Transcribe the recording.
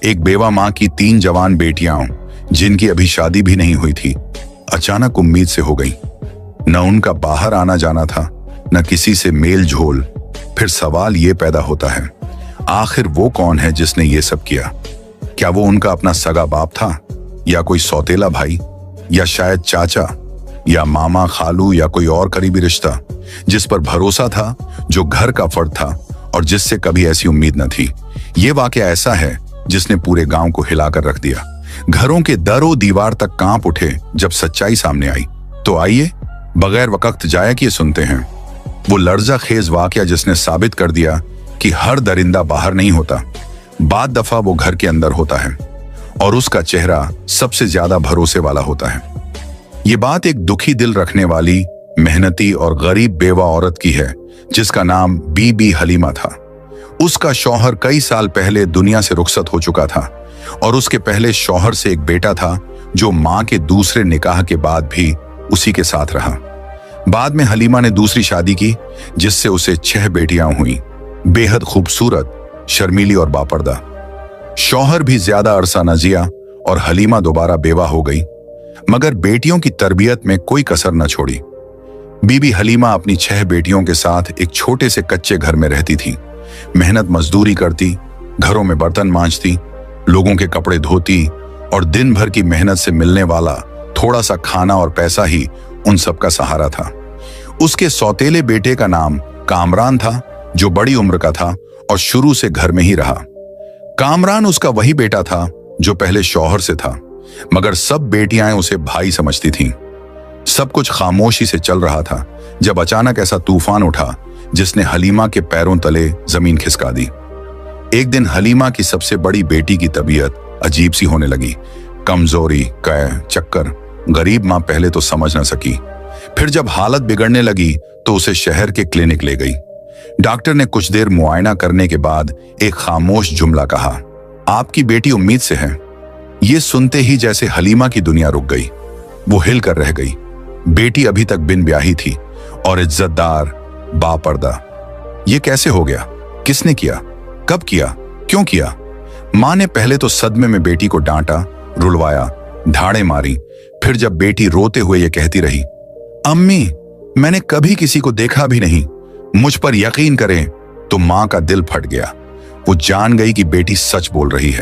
एक बेवा माँ की 3 जवान बेटियां जिनकी अभी शादी भी नहीं हुई थी, अचानक उम्मीद से हो गई। न उनका बाहर आना जाना था, न किसी से मेल झोल। फिर सवाल ये पैदा होता है, आखिर वो कौन है जिसने ये सब किया? क्या वो उनका अपना सगा बाप था, या कोई सौतेला भाई, या शायद चाचा, या मामा खालू, या कोई और करीबी रिश्ता जिस पर भरोसा था, जो घर का फर्द था और जिससे कभी ऐसी उम्मीद न थी। ये वाकया ऐसा है जिसने पूरे गांव को हिलाकर रख दिया। घरों के दरों दीवार तक कांप उठे जब सच्चाई सामने आई। तो आइए बगैर वक्त जाया किए सुनते हैं वो लर्जा खेज वाकया जिसने साबित कर दिया कि हर दरिंदा बाहर नहीं होता, बाद दफा वो घर के अंदर होता है और उसका चेहरा सबसे ज्यादा भरोसे वाला होता है। ये बात एक दुखी दिल रखने वाली, मेहनती और गरीब बेवा औरत की है जिसका नाम बीबी हलीमा था। उसका शौहर कई साल पहले दुनिया से रुखसत हो चुका था और उसके पहले शौहर से एक बेटा था जो मां के दूसरे निकाह के बाद भी उसी के साथ रहा। बाद में हलीमा ने दूसरी शादी की जिससे उसे 6 बेटियां हुई, बेहद खूबसूरत, शर्मीली और बापर्दा। शौहर भी ज्यादा अरसा न जिया और हलीमा दोबारा बेवा हो गई, मगर बेटियों की तरबियत में कोई कसर न छोड़ी। बीबी हलीमा अपनी 6 बेटियों के साथ एक छोटे से कच्चे घर में रहती थी। मेहनत मजदूरी करती, घरों में बर्तन मांजती, लोगों के कपड़े धोती और दिन भर की मेहनत से मिलने वाला थोड़ा सा खाना और पैसा ही उन सब का सहारा था। उसके सौतेले बेटे का नाम कामरान था, जो बड़ी उम्र का था और शुरू से घर में ही रहा। कामरान उसका वही बेटा था जो पहले शौहर से था, मगर सब बेटियां उसे भाई समझती थीं। सब कुछ खामोशी से चल रहा था जब अचानक ऐसा तूफान उठा जिसने हलीमा के पैरों तले जमीन खिसका दी। एक दिन हलीमा की सबसे बड़ी बेटी की तबीयत अजीब सी होने लगी। कमजोरी, कै, चक्कर। गरीब मां पहले तो समझ न सकी, फिर जब हालत बिगड़ने लगी तो उसे शहर के क्लिनिक ले गई। डॉक्टर ने कुछ देर मुआयना करने के बाद एक खामोश जुमला कहा, आपकी बेटी उम्मीद से है। ये सुनते ही जैसे हलीमा की दुनिया रुक गई। वो हिल कर रह गई। बेटी अभी तक बिन ब्याही थी और इज्जतदार, बापर्दा। ये कैसे हो गया? किसने किया? कब किया? क्यों किया? मां ने पहले तो सदमे में बेटी को डांटा, रुलवाया, धाड़े मारी। फिर जब बेटी रोते हुए ये कहती रही, अम्मी मैंने कभी किसी को देखा भी नहीं, मुझ पर यकीन करें, तो मां का दिल फट गया। वो जान गई कि बेटी सच बोल रही है।